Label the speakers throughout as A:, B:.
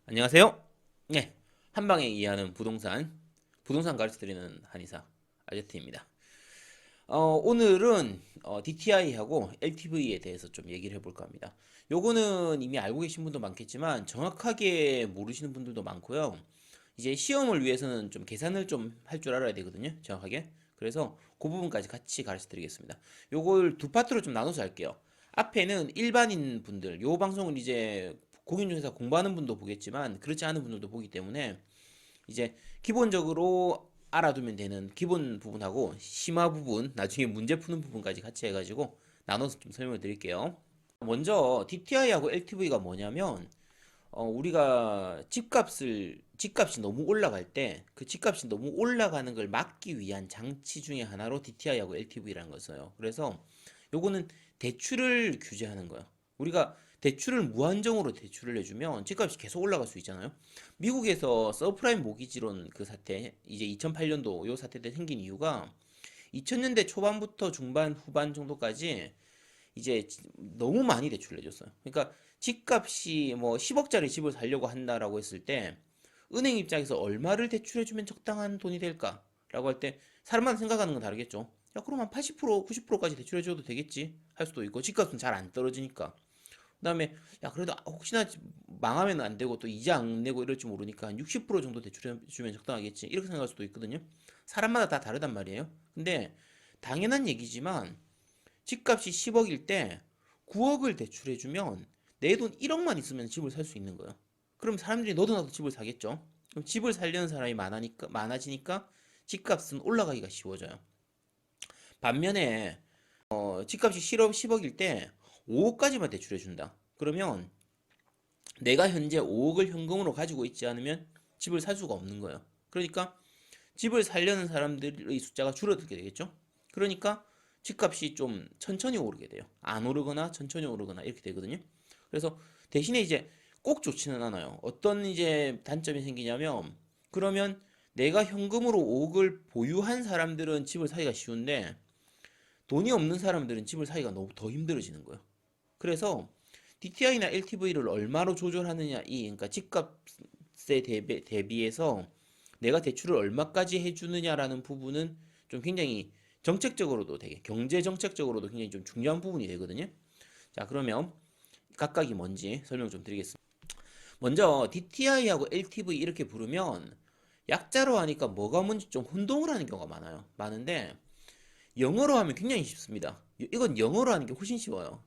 A: 안녕하세요. 네, 한방에 이해하는 부동산 가르쳐드리는 한의사 아제트입니다. 오늘은 DTI하고 LTV에 대해서 좀 얘기를 해볼까 합니다. 요거는 이미 알고 계신 분도 많겠지만 정확하게 모르시는 분들도 많고요. 이제 시험을 위해서는 좀 계산을 좀 할 줄 알아야 되거든요. 정확하게. 그래서 그 부분까지 같이 가르쳐드리겠습니다. 요걸 두 파트로 좀 나눠서 할게요. 앞에는 일반인 분들, 요 방송을 이제 공인중개사 공부하는 분도 보겠지만 그렇지 않은 분들도 보기 때문에 이제 기본적으로 알아두면 되는 기본 부분하고 심화 부분, 나중에 문제 푸는 부분까지 같이 해가지고 나눠서 좀 설명을 드릴게요. 먼저 DTI하고 LTV가 뭐냐면 우리가 집값이 너무 올라갈 때 그 집값이 너무 올라가는 걸 막기 위한 장치 중에 하나로 DTI하고 LTV라는 걸 써요. 그래서 요거는 대출을 규제하는 거예요. 우리가 대출을 무한정으로 대출을 해주면 집값이 계속 올라갈 수 있잖아요. 미국에서 서프라임 모기지론 그 사태, 이제 2008년도 요 사태 때 생긴 이유가 2000년대 초반부터 중반 후반 정도까지 이제 너무 많이 대출을 해줬어요. 그러니까 집값이 뭐 10억짜리 집을 살려고 한다라고 했을 때 은행 입장에서 얼마를 대출해주면 적당한 돈이 될까라고 할 때 사람마다 생각하는 건 다르겠죠. 야, 그럼 한 80%, 90%까지 대출해줘도 되겠지 할 수도 있고 집값은 잘 안 떨어지니까. 그다음에 야 그래도 혹시나 망하면 안 되고 또 이자 안 내고 이럴지 모르니까 한 60% 정도 대출해주면 적당하겠지 이렇게 생각할 수도 있거든요. 사람마다 다 다르단 말이에요. 근데 당연한 얘기지만 집값이 10억일 때 9억을 대출해주면 내 돈 1억만 있으면 집을 살 수 있는 거예요. 그럼 사람들이 너도 나도 집을 사겠죠? 그럼 집을 살려는 사람이 많아지니까 집값은 올라가기가 쉬워져요. 반면에 집값이 10억일 때 5억까지만 대출해준다. 그러면 내가 현재 5억을 현금으로 가지고 있지 않으면 집을 살 수가 없는 거예요. 그러니까 집을 살려는 사람들의 숫자가 줄어들게 되겠죠. 그러니까 집값이 좀 천천히 오르게 돼요. 안 오르거나 천천히 오르거나 이렇게 되거든요. 그래서 대신에 이제 꼭 좋지는 않아요. 어떤 이제 단점이 생기냐면 그러면 내가 현금으로 5억을 보유한 사람들은 집을 사기가 쉬운데 돈이 없는 사람들은 집을 사기가 너무 더 힘들어지는 거예요. 그래서 DTI나 LTV를 얼마로 조절하느냐 그러니까 집값에 대비해서 내가 대출을 얼마까지 해주느냐라는 부분은 좀 굉장히 정책적으로도 되게 경제 정책적으로도 굉장히 좀 중요한 부분이 되거든요. 자, 그러면 각각이 뭔지 설명 좀 드리겠습니다. 먼저 DTI하고 LTV 이렇게 부르면 약자로 하니까 뭐가 뭔지 좀 혼동을 하는 경우가 많은데 영어로 하면 굉장히 쉽습니다. 이건 영어로 하는 게 훨씬 쉬워요.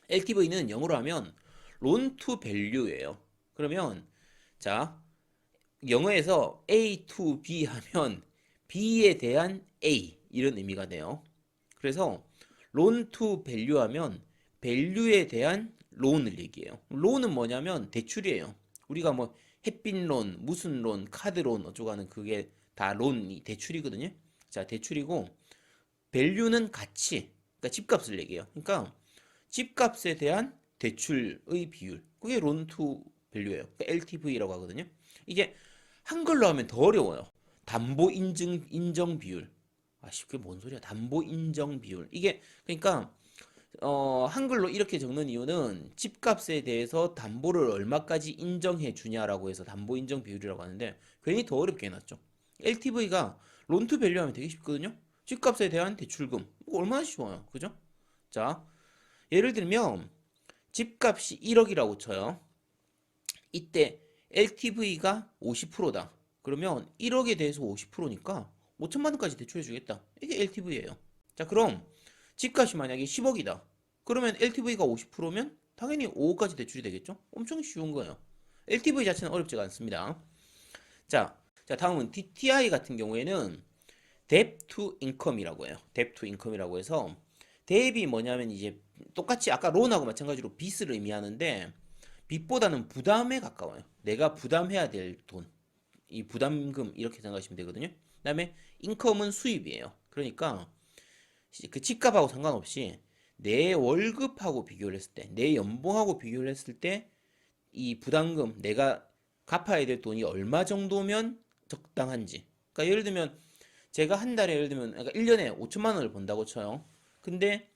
A: LTV는 영어로 하면 loan to value예요. 그러면 자, 영어에서 A to B 하면 B에 대한 A 이런 의미가 돼요. 그래서 loan to value 하면 value에 대한 loan을 얘기해요. loan은 뭐냐면 대출이에요. 우리가 뭐 햇빛론, 무슨 론, 카드론 어쩌고 하는 그게 다 론이 대출이거든요. 자, 대출이고 value는 가치, 그러니까 집값을 얘기해요. 그러니까 집값에 대한 대출의 비율. 그게 론 투 밸류예요. 그러니까 LTV라고 하거든요. 이게 한글로 하면 더 어려워요. 담보 인정 비율. 아씨, 그게 뭔 소리야? 담보 인정 비율. 이게 그러니까 한글로 이렇게 적는 이유는 집값에 대해서 담보를 얼마까지 인정해 주냐라고 해서 담보 인정 비율이라고 하는데 괜히 더 어렵게 해놨죠. LTV가 론 투 밸류 하면 되게 쉽거든요. 집값에 대한 대출금. 이거 얼마나 쉬워요. 그죠? 자, 예를 들면 집값이 1억이라고 쳐요. 이때 LTV가 50%다. 그러면 1억에 대해서 50%니까 5천만 원까지 대출해 주겠다. 이게 LTV예요. 자, 그럼 집값이 만약에 10억이다. 그러면 LTV가 50%면 당연히 5억까지 대출이 되겠죠? 엄청 쉬운 거예요. LTV 자체는 어렵지가 않습니다. 자, 다음은 DTI 같은 경우에는 Debt to Income이라고 해요. Debt to Income이라고 해서 뎁이 뭐냐면 이제 똑같이 아까 론하고 마찬가지로 빚을 의미하는데 빚보다는 부담에 가까워요. 내가 부담해야 될 돈, 이 부담금 이렇게 생각하시면 되거든요. 그다음에 인컴은 수입이에요. 그러니까 그 집값하고 상관없이 내 월급하고 비교를 했을 때, 내 연봉하고 비교를 했을 때 이 부담금 내가 갚아야 될 돈이 얼마 정도면 적당한지. 그러니까 예를 들면 제가 한 달에 예를 들면 그러니까 1년에 5천만 원을 번다고 쳐요. 근데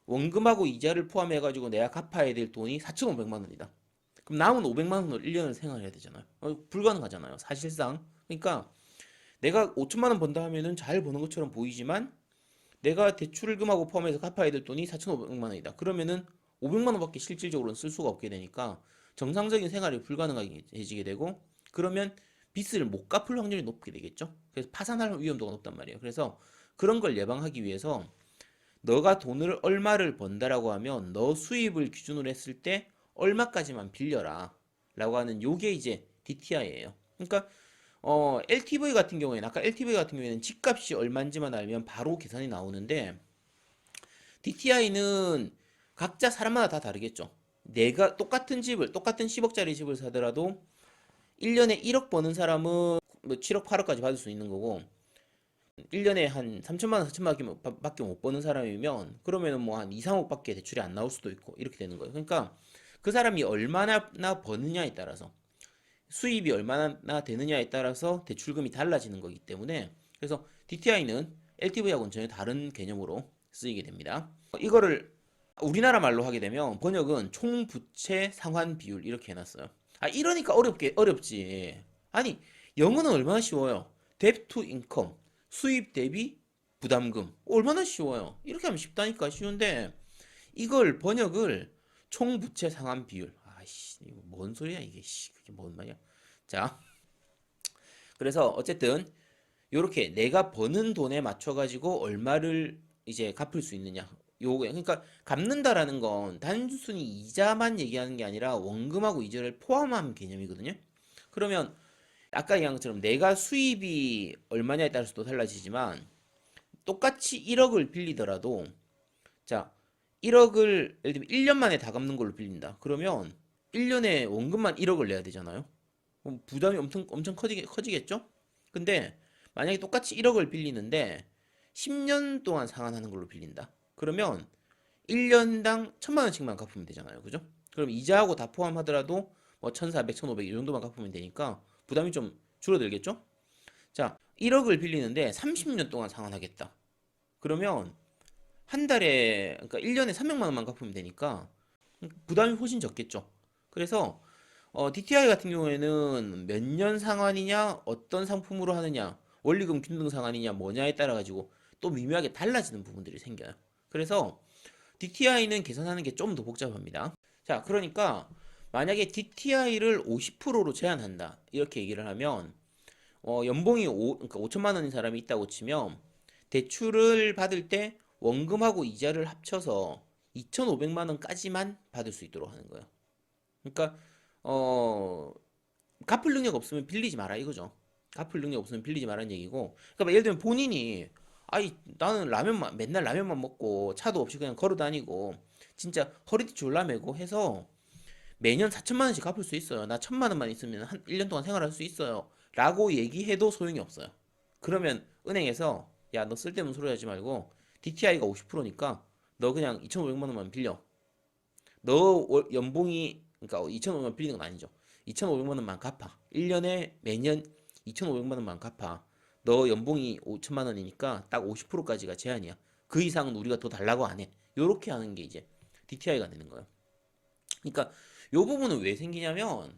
A: 원금하고 이자를 포함해가지고 내가 갚아야 될 돈이 4,500만 원이다. 그럼 남은 500만 원으로 1년을 생활해야 되잖아요. 불가능하잖아요. 사실상. 그러니까 내가 5천만 원 번다 하면은 잘 버는 것처럼 보이지만 내가 대출금하고 포함해서 갚아야 될 돈이 4,500만 원이다. 그러면은 500만 원밖에 실질적으로는 쓸 수가 없게 되니까 정상적인 생활이 불가능해지게 되고 그러면 빚을 못 갚을 확률이 높게 되겠죠. 그래서 파산할 위험도가 높단 말이에요. 그래서 그런 걸 예방하기 위해서 너가 돈을 얼마를 번다라고 하면 너 수입을 기준으로 했을 때 얼마까지만 빌려라 라고 하는 요게 이제 DTI예요. 그러니까 LTV 같은 경우에는 아까 LTV 같은 경우에는 집값이 얼마인지만 알면 바로 계산이 나오는데 DTI는 각자 사람마다 다 다르겠죠. 내가 똑같은 10억짜리 집을 사더라도 1년에 1억 버는 사람은 뭐 7억, 8억까지 받을 수 있는 거고 1년에 한 3천만 원, 4천만 원 밖에 못 버는 사람이면 그러면은 뭐 한 2, 3억밖에 대출이 안 나올 수도 있고 이렇게 되는 거예요. 그러니까 그 사람이 얼마나 버느냐에 따라서 수입이 얼마나 되느냐에 따라서 대출금이 달라지는 거기 때문에 그래서 DTI는 LTV하고는 전혀 다른 개념으로 쓰이게 됩니다. 이거를 우리나라 말로 하게 되면 번역은 총부채 상환 비율 이렇게 해놨어요. 아 이러니까 어렵지. 아니 영어는 얼마나 쉬워요. debt to income 수입 대비 부담금 얼마나 쉬워요. 이렇게 하면 쉽다니까 쉬운데 이걸 번역을 총부채 상환 비율 아이씨 이거 뭔 소리야 이게 그게 뭔 말이야. 자 그래서 어쨌든 요렇게 내가 버는 돈에 맞춰 가지고 얼마를 이제 갚을 수 있느냐 요게 그러니까 갚는다라는 건 단순히 이자만 얘기하는 게 아니라 원금하고 이자를 포함한 개념이거든요. 그러면 아까 얘기한 것처럼 내가 수입이 얼마냐에 따라서 또 달라지지만 똑같이 1억을 빌리더라도 자 1억을 예를 들면 1년 만에 다 갚는 걸로 빌린다. 그러면 1년에 원금만 1억을 내야 되잖아요. 그럼 부담이 엄청 커지겠죠? 근데 만약에 똑같이 1억을 빌리는데 10년 동안 상환하는 걸로 빌린다. 그러면 1년당 1,000만 원씩만 갚으면 되잖아요. 그죠? 그럼 이자하고 다 포함하더라도 뭐 1,400, 1,500 이 정도만 갚으면 되니까 부담이 좀 줄어들겠죠? 자, 1억을 빌리는데 30년 동안 상환하겠다. 그러면 한 달에 그러니까 1년에 300만 원만 갚으면 되니까 부담이 훨씬 적겠죠. 그래서 DTI 같은 경우에는 몇 년 상환이냐, 어떤 상품으로 하느냐, 원리금 균등 상환이냐, 뭐냐에 따라 가지고 또 미묘하게 달라지는 부분들이 생겨요. 그래서 DTI는 계산하는 게 좀 더 복잡합니다. 자, 그러니까 만약에 DTI를 50%로 제한한다. 이렇게 얘기를 하면 연봉이 그러니까 5천만 원인 사람이 있다고 치면 대출을 받을 때 원금하고 이자를 합쳐서 2,500만 원까지만 받을 수 있도록 하는 거예요. 그러니까 어 갚을 능력 없으면 빌리지 마라 이거죠. 갚을 능력 없으면 빌리지 말라는 얘기고. 그러니까 예를 들면 본인이 아이 나는 맨날 라면만 먹고 차도 없이 그냥 걸어 다니고 진짜 허리띠 졸라매고 해서 매년 4천만 원씩 갚을 수 있어요. 나 1,000만 원만 있으면 한 1년 동안 생활할 수 있어요. 라고 얘기해도 소용이 없어요. 그러면 은행에서 야 너 쓸데없는 소리 하지 말고 DTI가 50%니까 너 그냥 2,500만 원만 빌려. 너 연봉이 그러니까 2,500만 원 빌리는 건 아니죠. 2,500만 원만 갚아. 1년에 매년 2,500만 원만 갚아. 너 연봉이 5천만 원이니까 딱 50%까지가 제한이야. 그 이상은 우리가 더 달라고 안 해. 요렇게 하는 게 이제 DTI가 되는 거예요. 그러니까 요 부분은 왜 생기냐면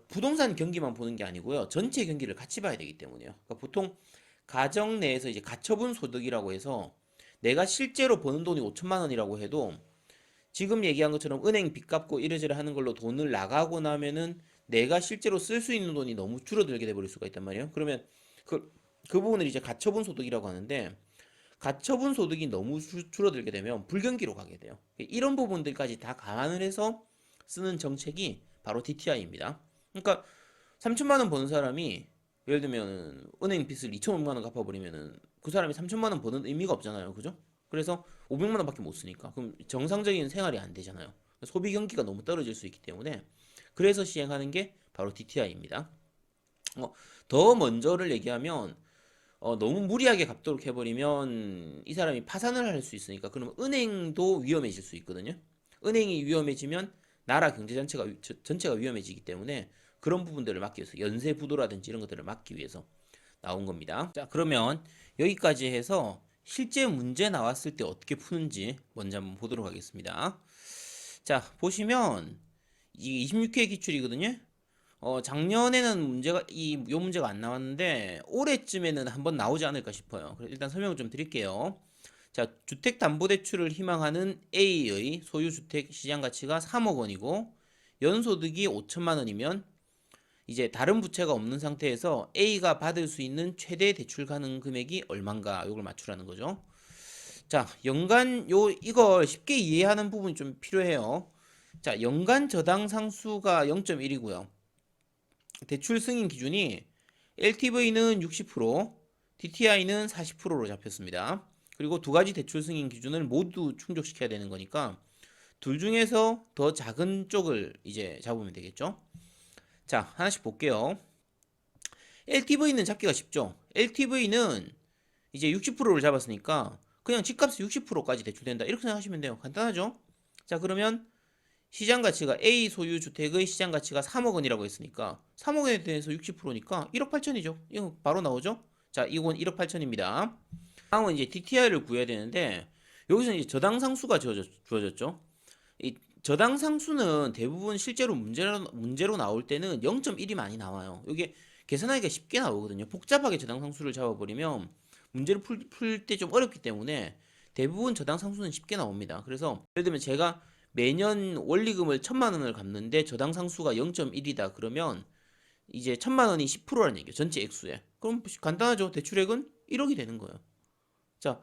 A: 부동산 경기만 보는 게 아니고요. 전체 경기를 같이 봐야 되기 때문이에요. 그러니까 보통 가정 내에서 이제 가처분 소득이라고 해서 내가 실제로 버는 돈이 5천만 원이라고 해도 지금 얘기한 것처럼 은행 빚 갚고 이래저래 하는 걸로 돈을 나가고 나면은 내가 실제로 쓸 수 있는 돈이 너무 줄어들게 돼버릴 수가 있단 말이에요. 그러면 그 부분을 이제 가처분 소득이라고 하는데 가처분 소득이 너무 줄어들게 되면 불경기로 가게 돼요. 이런 부분들까지 다 감안을 해서 쓰는 정책이 바로 DTI입니다. 그러니까 3천만 원 버는 사람이 예를 들면 은행 빚을 2,500만 원 갚아버리면은 그 사람이 3천만 원 버는 의미가 없잖아요. 그죠? 그래서 500만 원밖에 못 쓰니까 그럼 정상적인 생활이 안 되잖아요. 소비 경기가 너무 떨어질 수 있기 때문에 그래서 시행하는 게 바로 DTI입니다. 더 먼저를 얘기하면 너무 무리하게 갚도록 해버리면 이 사람이 파산을 할 수 있으니까 그러면 은행도 위험해질 수 있거든요. 은행이 위험해지면 나라 경제 전체가 위험해지기 때문에 그런 부분들을 막기 위해서 연쇄 부도라든지 이런 것들을 막기 위해서 나온 겁니다. 자, 그러면 여기까지 해서 실제 문제 나왔을 때 어떻게 푸는지 먼저 한번 보도록 하겠습니다. 자, 보시면 이게 26회 기출이거든요. 작년에는 요 문제가 안 나왔는데 올해쯤에는 한번 나오지 않을까 싶어요. 그래서 일단 설명을 좀 드릴게요. 자, 주택담보대출을 희망하는 A의 소유주택 시장가치가 3억 원이고 연소득이 5천만 원이면 이제 다른 부채가 없는 상태에서 A가 받을 수 있는 최대 대출 가능 금액이 얼마인가 요걸 맞추라는 거죠. 자, 이걸 쉽게 이해하는 부분이 좀 필요해요. 자, 연간 저당 상수가 0.1이고요. 대출 승인 기준이 LTV는 60%, DTI는 40%로 잡혔습니다. 그리고 두 가지 대출 승인 기준을 모두 충족시켜야 되는 거니까 둘 중에서 더 작은 쪽을 이제 잡으면 되겠죠. 자, 하나씩 볼게요. LTV는 잡기가 쉽죠. LTV는 이제 60%를 잡았으니까 그냥 집값 60%까지 대출된다. 이렇게 생각하시면 돼요. 간단하죠? 자, 그러면 시장 가치가 A 소유 주택의 시장 가치가 3억 원이라고 했으니까 3억 원에 대해서 60%니까 1억 8천이죠. 이거 바로 나오죠? 자, 이건 1억 8천입니다. 다음은 이제 DTI를 구해야 되는데 여기서 이제 저당 상수가 주어졌죠. 이 저당 상수는 대부분 실제로 문제로 나올 때는 0.1이 많이 나와요. 이게 계산하기가 쉽게 나오거든요. 복잡하게 저당 상수를 잡아버리면 문제를 풀 때 좀 어렵기 때문에 대부분 저당 상수는 쉽게 나옵니다. 그래서 예를 들면 제가 매년 원리금을 1,000만 원을 갚는데 저당 상수가 0.1이다 그러면 이제 1,000만 원이 10%라는 얘기예요. 전체 액수에. 그럼 간단하죠. 대출액은 1억이 되는 거예요. 자,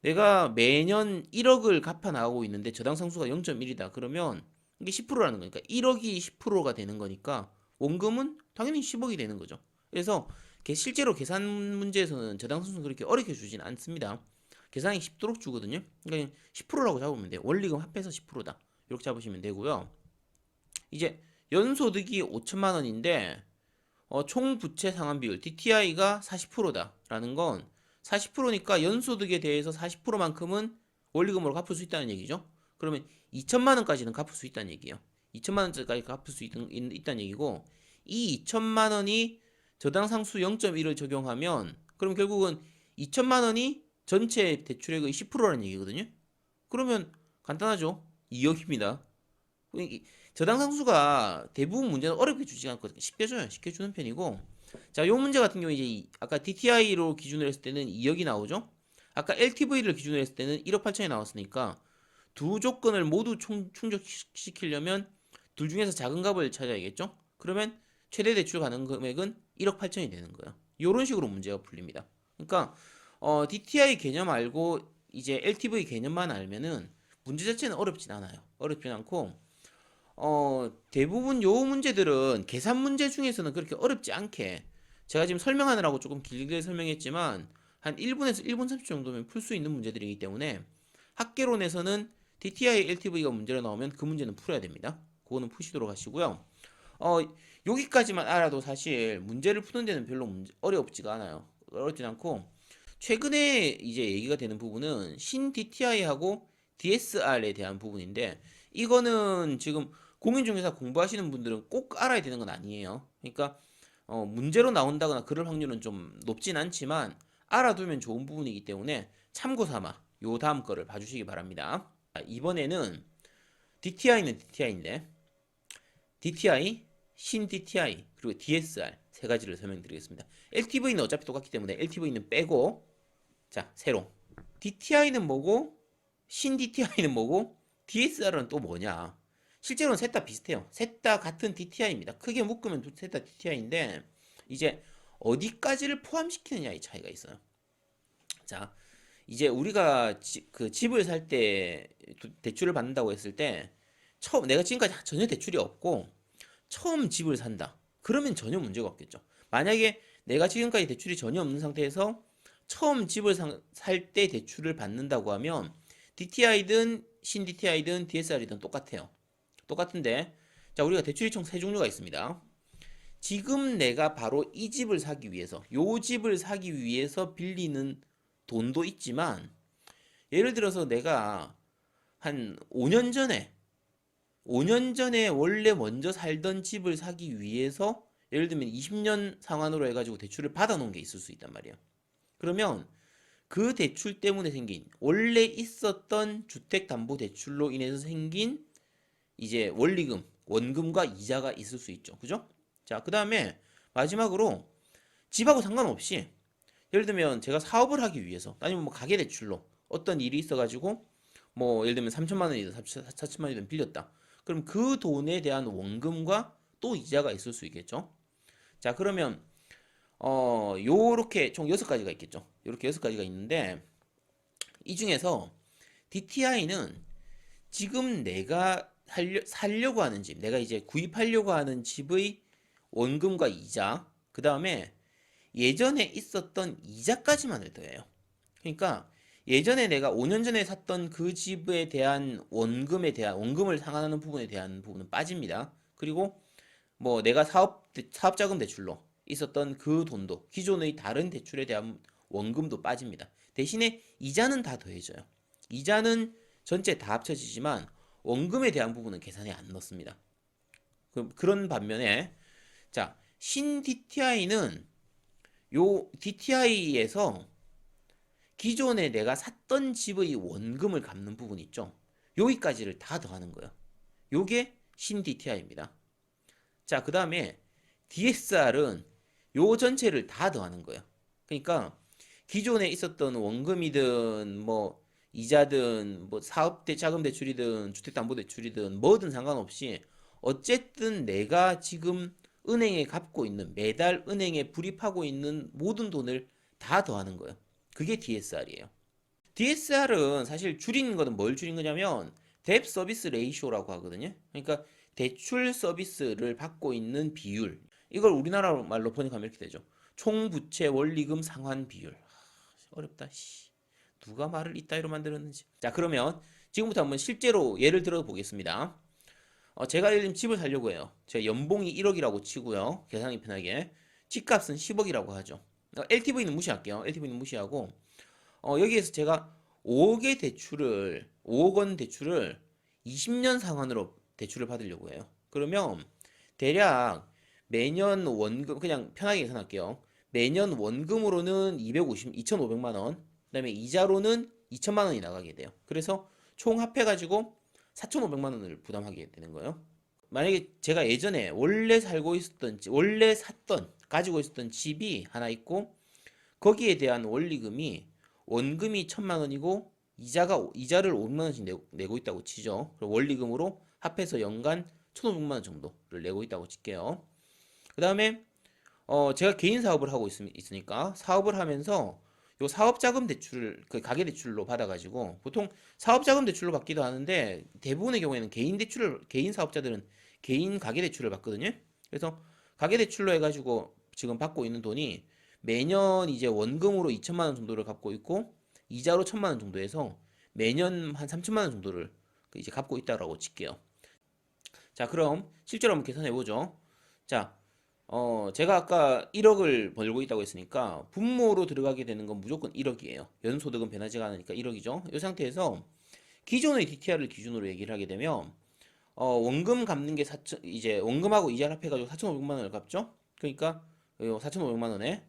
A: 내가 매년 1억을 갚아 나가고 있는데 저당 상수가 0.1이다 그러면 이게 10%라는 거니까 1억이 10%가 되는 거니까 원금은 당연히 10억이 되는 거죠. 그래서 실제로 계산 문제에서는 저당 상수는 그렇게 어렵게 주진 않습니다. 계산이 쉽도록 주거든요. 그러니까 10%라고 잡으면 돼요. 원리금 합해서 10%다. 이렇게 잡으시면 되고요. 이제 연소득이 5천만 원인데 총 부채 상환 비율 DTI가 40%다라는 건 40%니까 연소득에 대해서 40%만큼은 원리금으로 갚을 수 있다는 얘기죠. 그러면 2천만 원까지는 갚을 수 있다는 얘기예요. 2천만 원까지 갚을 수 있다는 얘기고 이 2천만 원이 저당 상수 0.1을 적용하면 그럼 결국은 2천만 원이 전체 대출액의 10%라는 얘기거든요. 그러면 간단하죠. 2억입니다. 저당 상수가 대부분 문제는 어렵게 주지 않거든요. 쉽게 줘요. 쉽게 주는 편이고. 자, 요 문제 같은 경우에 이제 아까 DTI로 기준으로 했을 때는 2억이 나오죠. 아까 LTV를 기준으로 했을 때는 1억 8천이 나왔으니까 두 조건을 모두 충족시키려면 둘 중에서 작은 값을 찾아야겠죠. 그러면 최대 대출 가능 금액은 1억 8천이 되는 거예요. 이런 식으로 문제가 풀립니다. 그러니까 DTI 개념 알고 이제 LTV 개념만 알면은 문제 자체는 어렵진 않아요. 어렵진 않고 대부분 요 문제들은 계산 문제 중에서는 그렇게 어렵지 않게 제가 지금 설명하느라고 조금 길게 설명했지만 한 1분에서 1분 30초 정도면 풀 수 있는 문제들이기 때문에 학계론에서는 DTI LTV가 문제로 나오면 그 문제는 풀어야 됩니다. 그거는 푸시도록 하시고요. 어, 여기까지만 알아도 사실 문제를 푸는 데는 별로 어렵지가 않아요. 어렵진 않고 최근에 이제 얘기가 되는 부분은 신 DTI하고 DSR에 대한 부분인데 이거는 지금 공인중개사 공부하시는 분들은 꼭 알아야 되는 건 아니에요. 그러니까 문제로 나온다거나 그럴 확률은 좀 높진 않지만 알아두면 좋은 부분이기 때문에 참고 삼아 요 다음 거를 봐주시기 바랍니다. 이번에는 DTI는 DTI인데 DTI, 신 DTI 그리고 DSR 세 가지를 설명드리겠습니다. LTV는 어차피 똑같기 때문에 LTV는 빼고 자 새로 DTI는 뭐고 신 DTI는 뭐고 DSR은 또 뭐냐? 실제로는 셋 다 비슷해요. 셋 다 같은 DTI입니다. 크게 묶으면 셋 다 DTI인데 이제 어디까지를 포함시키느냐의 차이가 있어요. 자, 이제 우리가 그 집을 살 때 대출을 받는다고 했을 때 처음 내가 지금까지 전혀 대출이 없고 처음 집을 산다. 그러면 전혀 문제가 없겠죠. 만약에 내가 지금까지 대출이 전혀 없는 상태에서 처음 집을 살 때 대출을 받는다고 하면 DTI든 신 DTI든 DSR이든 똑같아요. 똑같은데 자 우리가 대출이 총 세 종류가 있습니다. 지금 내가 바로 이 집을 사기 위해서 요 집을 사기 위해서 빌리는 돈도 있지만 예를 들어서 내가 한 5년 전에 원래 먼저 살던 집을 사기 위해서 예를 들면 20년 상환으로 해가지고 대출을 받아놓은 게 있을 수 있단 말이에요. 그러면 그 대출 때문에 생긴 원래 있었던 주택담보대출로 인해서 생긴 이제 원리금 원금과 이자가 있을 수 있죠. 그죠? 자, 그 다음에 마지막으로 집하고 상관없이 예를 들면 제가 사업을 하기 위해서 아니면 뭐 가계대출로 어떤 일이 있어가지고 뭐 예를 들면 3천만 원이든 4천만 원이든 빌렸다. 그럼 그 돈에 대한 원금과 또 이자가 있을 수 있겠죠. 자, 그러면 요렇게 총 6가지가 있겠죠. 요렇게 6가지가 있는데 이 중에서 DTI는 지금 내가 살려고 하는 집, 내가 이제 구입하려고 하는 집의 원금과 이자, 그 다음에 예전에 있었던 이자까지만을 더해요. 그러니까 예전에 내가 5년 전에 샀던 그 집에 대한 원금을 상환하는 부분에 대한 부분은 빠집니다. 그리고 뭐 내가 사업자금 대출로 있었던 그 돈도 기존의 다른 대출에 대한 원금도 빠집니다. 대신에 이자는 다 더해져요. 이자는 전체 다 합쳐지지만 원금에 대한 부분은 계산에 안 넣습니다. 그런 반면에 자, 신 DTI는 요 DTI에서 기존에 내가 샀던 집의 원금을 갚는 부분 있죠. 여기까지를 다 더하는 거예요. 요게 신 DTI입니다. 자, 그 다음에 DSR은 요 전체를 다 더하는 거예요. 그러니까 기존에 있었던 원금이든 뭐 이자든 뭐 자금 대출이든 주택담보대출이든 뭐든 상관없이 어쨌든 내가 지금 은행에 갚고 있는 매달 은행에 불입하고 있는 모든 돈을 다 더하는 거예요. 그게 DSR이에요. DSR은 사실 줄인 거는 뭘 줄인 거냐면 뎁 서비스 레이쇼라고 하거든요. 그러니까 대출 서비스를 받고 있는 비율. 이걸 우리나라 말로 번역하면 이렇게 되죠. 총부채 원리금 상환 비율. 어렵다. 누가 말을 이따위로 만들었는지. 자, 그러면 지금부터 한번 실제로 예를 들어 보겠습니다. 제가 예를 들면 집을 사려고 해요. 제 연봉이 1억이라고 치고요. 계산하기 편하게. 집값은 10억이라고 하죠. LTV는 무시할게요. LTV는 무시하고 여기에서 제가 5억 원 대출을 20년 상환으로 대출을 받으려고 해요. 그러면 대략 매년 원금 그냥 편하게 계산할게요. 매년 원금으로는 2,500만 원, 그다음에 이자로는 2천만 원이 나가게 돼요. 그래서 총 합해가지고 4,500만 원을 부담하게 되는 거예요. 만약에 제가 예전에 원래 가지고 있었던 집이 하나 있고 거기에 대한 원금이 1,000만 원이고 이자를 500만 원씩 내고 있다고 치죠. 그럼 원리금으로 합해서 연간 1,500만 원 정도를 내고 있다고 칠게요. 그 다음에 제가 개인 사업을 하고 있으니까 사업을 하면서 요 사업자금 대출을 그 가계대출로 받아가지고 보통 사업자금 대출로 받기도 하는데 대부분의 경우에는 개인 사업자들은 개인 가계대출을 받거든요. 그래서 가계대출로 해가지고 지금 받고 있는 돈이 매년 이제 원금으로 2천만 원 정도를 갚고 있고 이자로 1,000만 원 정도 해서 매년 한 3천만 원 정도를 이제 갚고 있다라고 칠게요. 자, 그럼 실제로 한번 계산해 보죠. 자, 제가 아까 1억을 벌고 있다고 했으니까 분모로 들어가게 되는 건 무조건 1억이에요. 연소득은 변하지가 않으니까 1억이죠. 이 상태에서 기존의 DTR을 기준으로 얘기를 하게 되면 원금 갚는 게 이제 원금하고 이자를 합해가지고 4,500만 원을 갚죠. 그러니까 4,500만 원에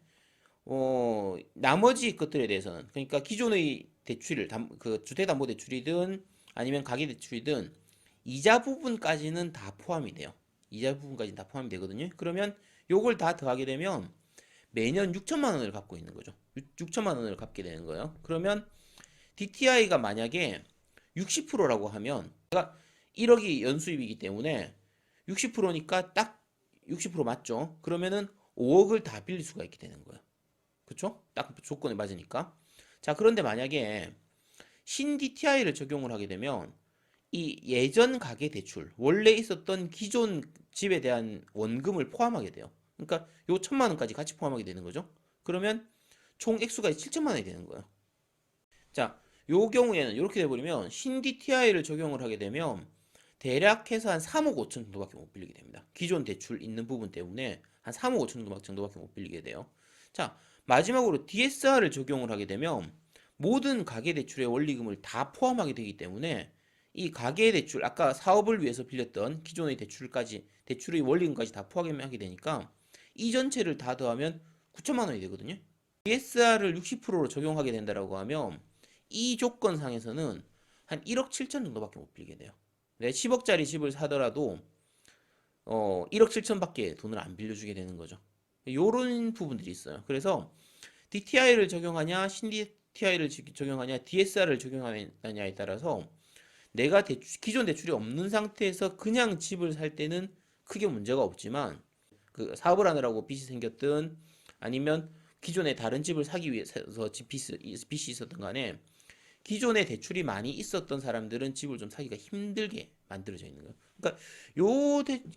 A: 나머지 것들에 대해서는 그러니까 기존의 그 주택담보대출이든 아니면 가계대출이든 이자 부분까지는 다 포함이 돼요. 이자 부분까지는 다 포함이 되거든요. 그러면 요걸 다 더하게 되면 매년 6천만 원을 갚고 있는 거죠. 6천만 원을 갚게 되는 거예요. 그러면 DTI가 만약에 60%라고 하면 제가 1억이 연수입이기 때문에 60%니까 딱 60% 맞죠? 그러면은 5억을 다 빌릴 수가 있게 되는 거예요. 그쵸? 딱 조건에 맞으니까. 자, 그런데 만약에 신 DTI를 적용을 하게 되면 이 예전 가계 대출, 원래 있었던 기존 집에 대한 원금을 포함하게 돼요. 그러니까 요 1,000만 원까지 같이 포함하게 되는 거죠. 그러면 총 액수가 7천만 원이 되는 거예요. 자, 요 경우에는 이렇게 돼버리면 신 DTI를 적용을 하게 되면 대략 해서 한 3억 5천 정도밖에 못 빌리게 됩니다. 기존 대출 있는 부분 때문에 한 3억 5천 정도밖에 못 빌리게 돼요. 자, 마지막으로 DSR을 적용을 하게 되면 모든 가계대출의 원리금을 다 포함하게 되기 때문에 이 가계대출, 아까 사업을 위해서 빌렸던 기존의 대출의 원리금까지 다 포함하게 되니까 이 전체를 다 더하면 9천만 원이 되거든요. DSR을 60%로 적용하게 된다라고 하면 이 조건상에서는 한 1억 7천 정도밖에 못 빌리게 돼요. 10억짜리 집을 사더라도 1억 7천밖에 돈을 안 빌려주게 되는 거죠. 요런 부분들이 있어요. 그래서 DTI를 적용하냐, 신 DTI를 적용하냐, DSR을 적용하냐에 따라서 내가 기존 대출이 없는 상태에서 그냥 집을 살 때는 크게 문제가 없지만 그 사업을 하느라고 빚이 생겼든 아니면 기존에 다른 집을 사기 위해서 빚이 있었던 간에 기존에 대출이 많이 있었던 사람들은 집을 좀 사기가 힘들게 만들어져 있는 거예요. 그러니까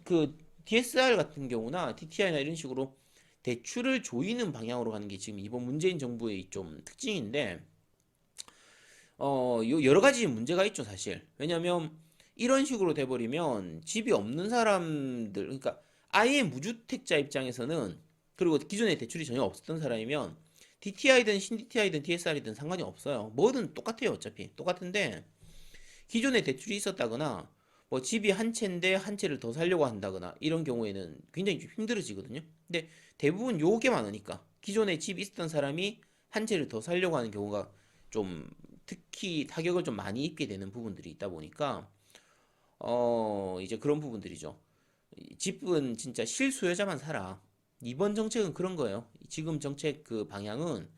A: 그 DSR 같은 경우나 DTI나 이런 식으로 대출을 조이는 방향으로 가는 게 지금 이번 문재인 정부의 좀 특징인데 여러 가지 문제가 있죠, 사실. 왜냐면 이런 식으로 돼버리면 집이 없는 사람들, 그러니까 아예 무주택자 입장에서는 그리고 기존에 대출이 전혀 없었던 사람이면 DTI든 신 DTI든 DSR이든 상관이 없어요. 뭐든 똑같아요, 어차피. 똑같은데 기존에 대출이 있었다거나 뭐 집이 한 채인데 한 채를 더 살려고 한다거나 이런 경우에는 굉장히 좀 힘들어지거든요. 근데 대부분 요게 많으니까 기존에 집이 있었던 사람이 한 채를 더 살려고 하는 경우가 좀 특히 타격을 좀 많이 입게 되는 부분들이 있다 보니까 이제 그런 부분들이죠. 집은 진짜 실수요자만 살아. 이번 정책은 그런 거예요. 지금 정책 그 방향은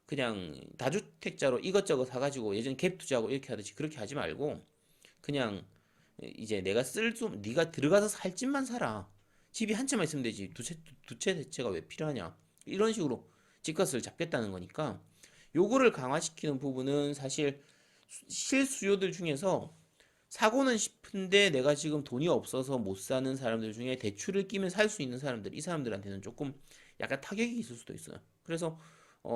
A: 그냥 다주택자로 이것저것 사가지고 예전 갭 투자하고 이렇게 하듯이 그렇게 하지 말고 그냥 이제 내가 네가 들어가서 살 집만 사라. 집이 한 채만 있으면 되지. 두 채 대체가 왜 필요하냐. 이런 식으로 집값을 잡겠다는 거니까 요거를 강화시키는 부분은 사실 실수요들 중에서 사고는 싶은데 내가 지금 돈이 없어서 못 사는 사람들 중에 대출을 끼면 살 수 있는 사람들, 이 사람들한테는 조금 약간 타격이 있을 수도 있어요. 그래서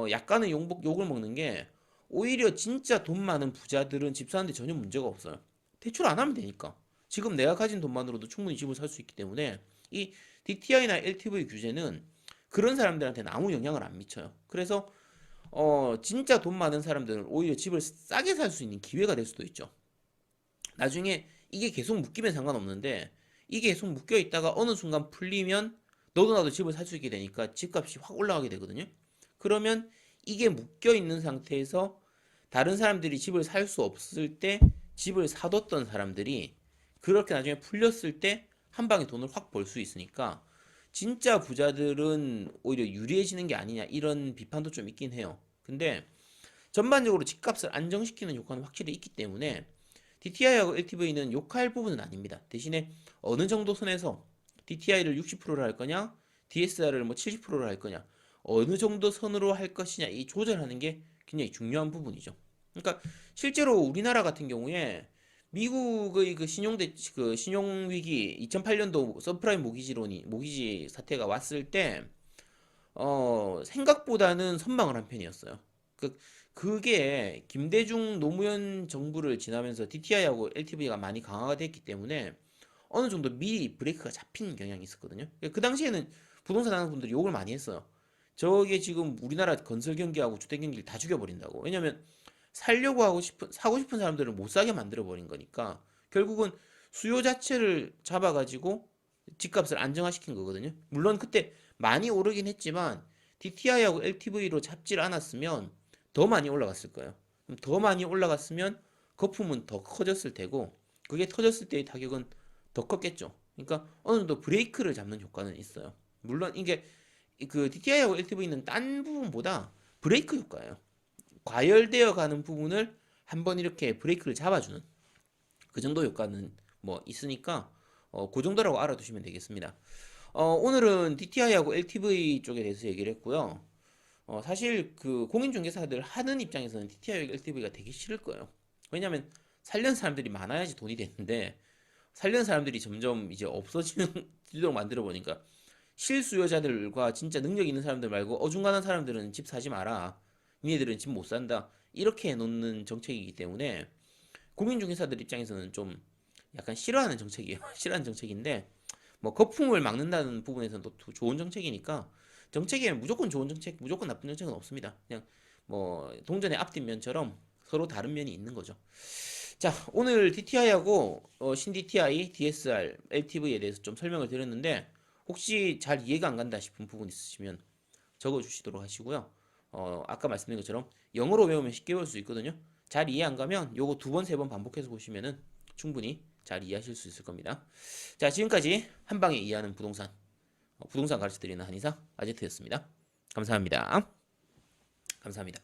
A: 약간의 욕을 먹는 게 오히려 진짜 돈 많은 부자들은 집 사는데 전혀 문제가 없어요. 대출 안 하면 되니까. 지금 내가 가진 돈만으로도 충분히 집을 살 수 있기 때문에 이 DTI나 LTV 규제는 그런 사람들한테는 아무 영향을 안 미쳐요. 그래서 진짜 돈 많은 사람들은 오히려 집을 싸게 살 수 있는 기회가 될 수도 있죠. 나중에 이게 계속 묶이면 상관없는데 이게 계속 묶여 있다가 어느 순간 풀리면 너도 나도 집을 살 수 있게 되니까 집값이 확 올라가게 되거든요. 그러면 이게 묶여 있는 상태에서 다른 사람들이 집을 살 수 없을 때 집을 사뒀던 사람들이 그렇게 나중에 풀렸을 때 한 방에 돈을 확 벌 수 있으니까 진짜 부자들은 오히려 유리해지는 게 아니냐 이런 비판도 좀 있긴 해요. 근데 전반적으로 집값을 안정시키는 효과는 확실히 있기 때문에 DTI하고 LTV는 욕할 부분은 아닙니다. 대신에 어느 정도 선에서 DTI를 60%로 할 거냐, DSR을 뭐 70%로 할 거냐, 어느 정도 선으로 할 것이냐 이 조절하는 게 굉장히 중요한 부분이죠. 그러니까 실제로 우리나라 같은 경우에 미국의 그 신용 위기 2008년도 서프라임 모기지 사태가 왔을 때 생각보다는 선방을 한 편이었어요. 그게 김대중 노무현 정부를 지나면서 DTI하고 LTV가 많이 강화가 됐기 때문에 어느 정도 미리 브레이크가 잡힌 경향이 있었거든요. 그 당시에는 부동산 하는 분들이 욕을 많이 했어요. 저게 지금 우리나라 건설 경기하고 주택 경기를 다 죽여버린다고. 왜냐면 사고 싶은 사람들을 못 사게 만들어 버린 거니까 결국은 수요 자체를 잡아가지고 집값을 안정화시킨 거거든요. 물론 그때 많이 오르긴 했지만 DTI하고 LTV로 잡질 않았으면 더 많이 올라갔을 거예요. 그럼 더 많이 올라갔으면 거품은 더 커졌을 테고 그게 터졌을 때의 타격은 더 컸겠죠. 그러니까 어느 정도 브레이크를 잡는 효과는 있어요. 물론 이게 그 DTI하고 LTV는 딴 부분보다 브레이크 효과예요. 과열되어 가는 부분을 한번 이렇게 브레이크를 잡아주는 그 정도 효과는 뭐 있으니까 그 정도라고 알아두시면 되겠습니다. 오늘은 DTI하고 LTV 쪽에 대해서 얘기를 했고요. 사실 그 공인중개사들 하는 입장에서는 DTI, LTV가 되게 싫을 거예요. 왜냐면 살려는 사람들이 많아야지 돈이 되는데 살려는 사람들이 점점 이제 없어지도록 만들어 보니까 실수요자들과 진짜 능력 있는 사람들 말고 어중간한 사람들은 집 사지 마라. 니네들은 집 못 산다. 이렇게 해놓는 정책이기 때문에 공인중개사들 입장에서는 좀 약간 싫어하는 정책이에요. 싫어하는 정책인데 뭐 거품을 막는다는 부분에서는 또 좋은 정책이니까 정책에 무조건 좋은 정책, 무조건 나쁜 정책은 없습니다. 그냥 뭐 동전의 앞뒷면처럼 서로 다른 면이 있는 거죠. 자, 오늘 DTI하고 신 DTI, DSR, LTV에 대해서 좀 설명을 드렸는데 혹시 잘 이해가 안 간다 싶은 부분 있으시면 적어주시도록 하시고요. 아까 말씀드린 것처럼 영어로 외우면 쉽게 외울 수 있거든요. 잘 이해 안 가면 요거 두 번, 세 번 반복해서 보시면은 충분히 잘 이해하실 수 있을 겁니다. 자, 지금까지 한방에 이해하는 부동산 가르쳐드리는 한의사 아제트였습니다. 감사합니다. 감사합니다.